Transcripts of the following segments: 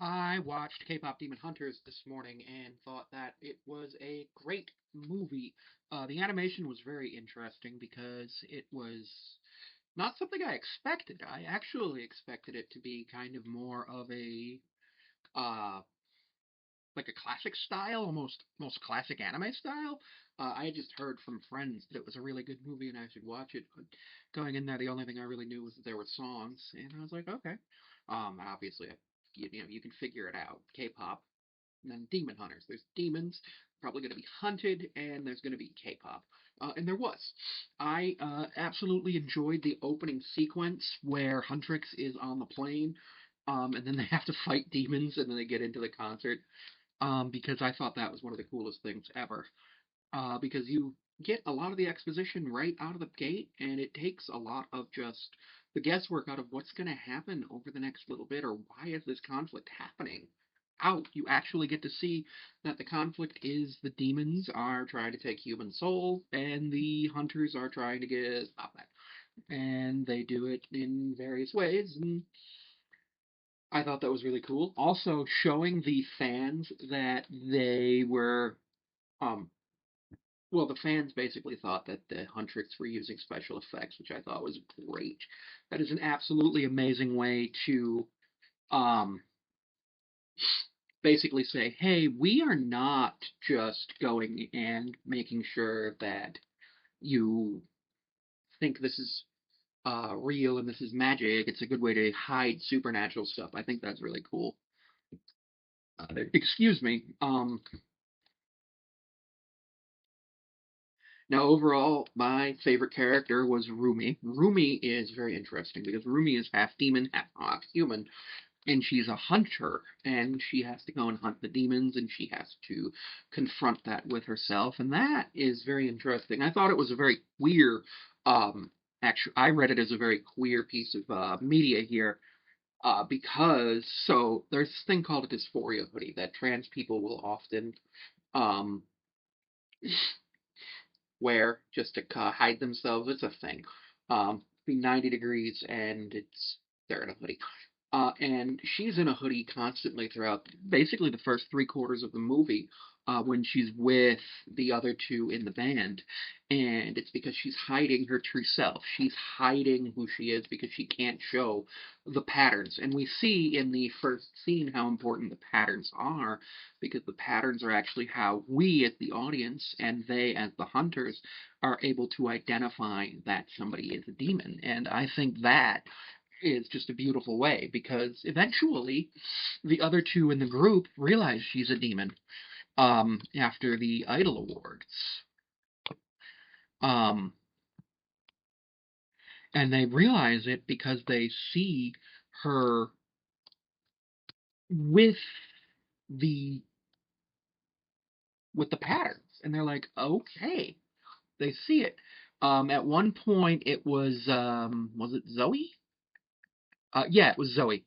I watched K-pop Demon Hunters this morning and thought that it was a great movie. The animation was very interesting because it was not something I expected. I actually expected it to be kind of more of a uh, like a classic style, almost most classic anime style. I had just heard from friends that it was a really good movie and I should watch it. But going in there, the only thing I really knew was that there were songs, and I was like, okay. Obviously, you can figure it out. K-pop, and then demon hunters. There's demons probably going to be hunted, and there's going to be K-pop. And there was. I absolutely enjoyed the opening sequence where Huntrix is on the plane, and then they have to fight demons, and then they get into the concert. Because I thought that was one of the coolest things ever. Because you get a lot of the exposition right out of the gate, and it takes a lot of just the guesswork out of what's going to happen over the next little bit, or why is this conflict happening. Out, you actually get to see that the conflict is the demons are trying to take human soul, and the hunters are trying to get stop that. And they do it in various ways, and I thought that was really cool. Also, showing the fans that they were um, well, the fans basically thought that the Huntrix were using special effects, which I thought was great. That is an absolutely amazing way to um, basically say, hey, we are not just going and making sure that you think this is real and this is magic. It's a good way to hide supernatural stuff. I think that's really cool. Excuse me. Now, overall, my favorite character was Rumi. Rumi is very interesting because Rumi is half demon, half human, and she's a hunter, and she has to go and hunt the demons, and she has to confront that with herself, and that is very interesting. I thought it was a very queer, actually, I read it as a very queer piece of media here. Because there's this thing called a dysphoria hoodie that trans people will often um, wear just to hide themselves. It's a thing. Be 90 degrees and they're in a hoodie. And she's in a hoodie constantly throughout basically the first three quarters of the movie when she's with the other two in the band. And it's because she's hiding her true self. She's hiding who she is because she can't show the patterns. And we see in the first scene how important the patterns are because the patterns are actually how we as the audience and they as the hunters are able to identify that somebody is a demon. And I think that is just a beautiful way because eventually the other two in the group realize she's a demon after the Idol Awards. Um, and they realize it because they see her with the with the patterns and they're like, okay, they see it. At one point it was it Zoe? Yeah, it was Zoe.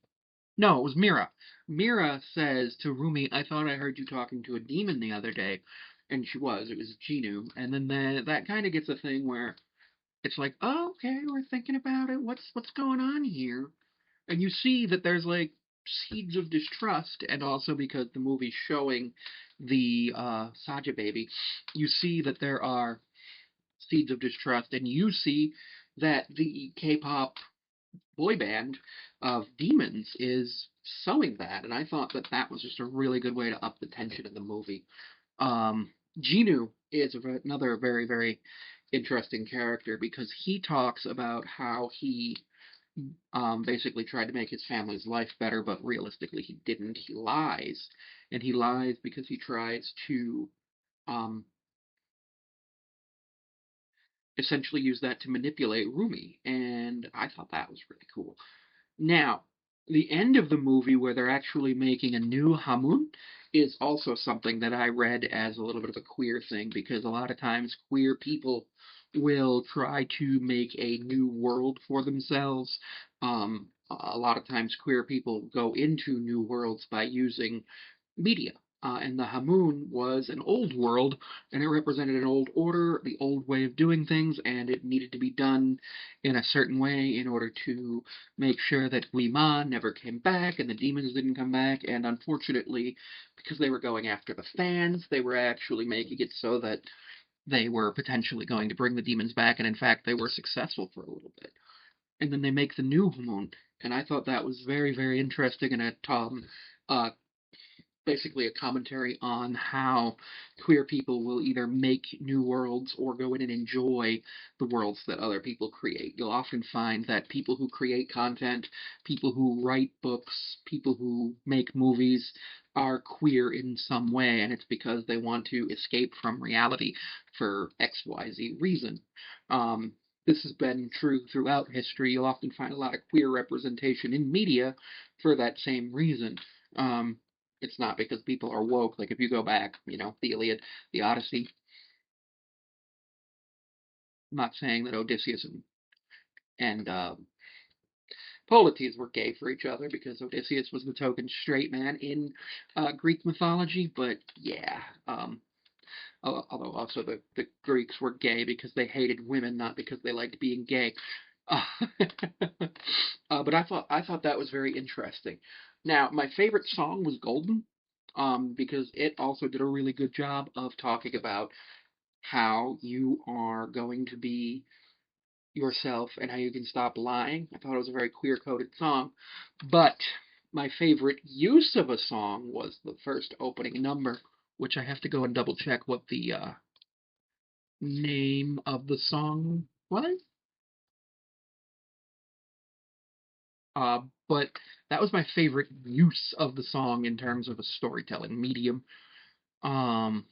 No, it was Mira. Mira says to Rumi, I thought I heard you talking to a demon the other day. And she was. It was Genu. And then that kind of gets a thing where it's like, oh, okay, we're thinking about it. What's going on here? And you see that there's like seeds of distrust, and also because the movie's showing the Saja baby, you see that there are seeds of distrust, and you see that the K-pop boy band of demons is sowing that, and I thought that that was just a really good way to up the tension in the movie. Genu is another very, very interesting character because he talks about how he basically tried to make his family's life better, but realistically he didn't. He lies, and he lies because he tries to um, essentially use that to manipulate Rumi, and I thought that was really cool. Now, the end of the movie where they're actually making a new Hamun is also something that I read as a little bit of a queer thing because a lot of times queer people will try to make a new world for themselves. A lot of times queer people go into new worlds by using media. And the Hamun was an old world, and it represented an old order, the old way of doing things, and it needed to be done in a certain way in order to make sure that Lima never came back and the demons didn't come back. And unfortunately, because they were going after the fans, they were actually making it so that they were potentially going to bring the demons back, and in fact, they were successful for a little bit. And then they make the new Hamun, and I thought that was very, very interesting, and it uh, basically a commentary on how queer people will either make new worlds or go in and enjoy the worlds that other people create. You'll often find that people who create content, people who write books, people who make movies are queer in some way, and it's because they want to escape from reality for XYZ reason. Um, this has been true throughout history. You'll often find a lot of queer representation in media for that same reason. Um, it's not because people are woke. Like if you go back, the Iliad, the Odyssey. I'm not saying that Odysseus and Polites were gay for each other because Odysseus was the token straight man in Greek mythology. But yeah, although also the Greeks were gay because they hated women, not because they liked being gay. Uh, but I thought that was very interesting. Now, my favorite song was Golden, because it also did a really good job of talking about how you are going to be yourself and how you can stop lying. I thought it was a very queer coded song. But my favorite use of a song was the first opening number, which I have to go and double check what the name of the song was. But that was my favorite use of the song in terms of a storytelling medium. Um,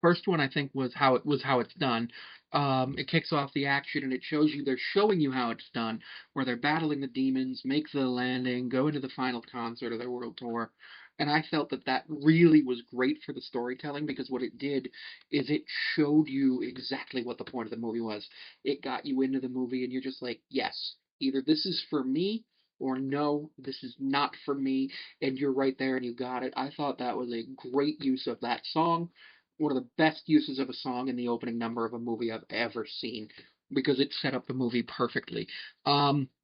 First one I think was how it's done. It kicks off the action and it shows you they're showing you how it's done, where they're battling the demons, make the landing, go into the final concert of their world tour. And I felt that that really was great for the storytelling because what it did is it showed you exactly what the point of the movie was. It got you into the movie and you're just like, yes, either this is for me or no, this is not for me. And you're right there and you got it. I thought that was a great use of that song, one of the best uses of a song in the opening number of a movie I've ever seen because it set up the movie perfectly.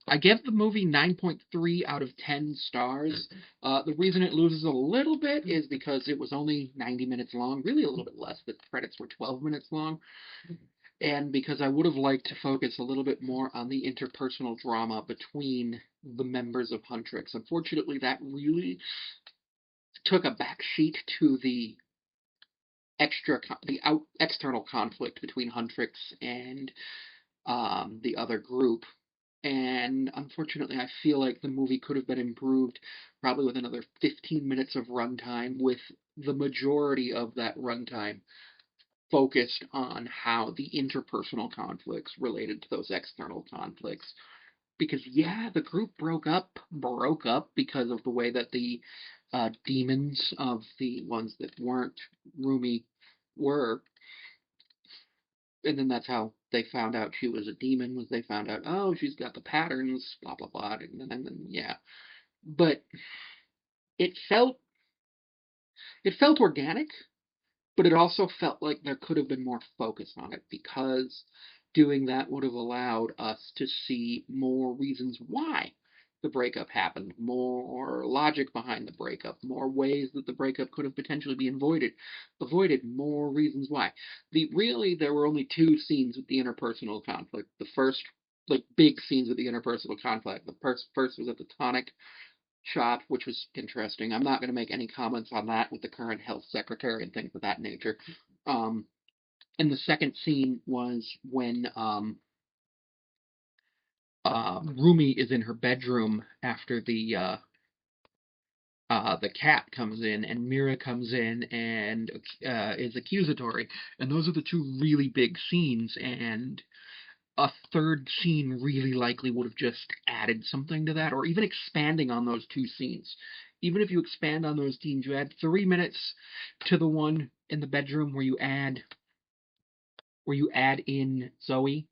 I give the movie 9.3 out of 10 stars. The reason it loses a little bit is because it was only 90 minutes long, really a little bit less. The credits were 12 minutes long, and because I would have liked to focus a little bit more on the interpersonal drama between the members of Huntrix. Unfortunately, that really took a backseat to the external conflict between Huntrix and the other group. And unfortunately, I feel like the movie could have been improved probably with another 15 minutes of runtime, with the majority of that runtime focused on how the interpersonal conflicts related to those external conflicts. Because, yeah, the group broke up because of the way that the demons of the ones that weren't Rumi were, and then that's how they found out she was a demon. Was they found out, oh, she's got the patterns, blah blah blah, and then yeah. But it felt it felt organic, but it also felt like there could have been more focus on it because doing that would have allowed us to see more reasons why the breakup happened, more logic behind the breakup, more ways that the breakup could have potentially been avoided, more reasons why. There were only two scenes with the interpersonal conflict. The first, like, big scenes with the interpersonal conflict. The first was at the tonic shop, which was interesting. I'm not going to make any comments on that with the current health secretary and things of that nature. Um, and the second scene was when Rumi is in her bedroom after the cat comes in and Mira comes in and is accusatory, and those are the two really big scenes. And a third scene really likely would have just added something to that, or even expanding on those two scenes. Even if you expand on those scenes, you add 3 minutes to the one in the bedroom where you add in Zoe.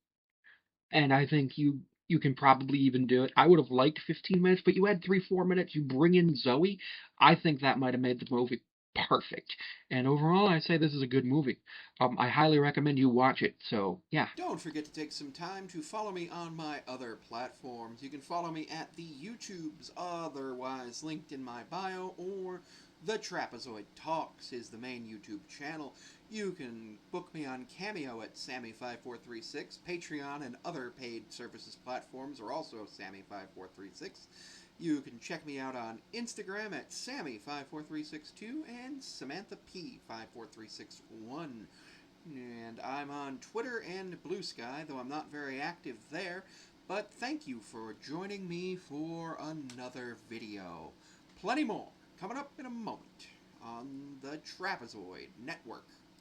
and I think you can probably even do it. I would have liked 15 minutes, but you had 3 4 minutes. You bring in Zoe. I think that might have made the movie perfect. And overall, I say this is a good movie. I highly recommend you watch it. So yeah, Don't forget to take some time to follow me on my other platforms. You can follow me at the YouTubes, otherwise linked in my bio, or The Trapezoid Talks is the main YouTube channel. You can book me on Cameo at Sammy5436. Patreon and other paid services platforms are also Sammy5436. You can check me out on Instagram at Sammy54362 and Samantha P54361. And I'm on Twitter and Blue Sky, though I'm not very active there. But thank you for joining me for another video. Plenty more coming up in a moment on the Trapezoid Network.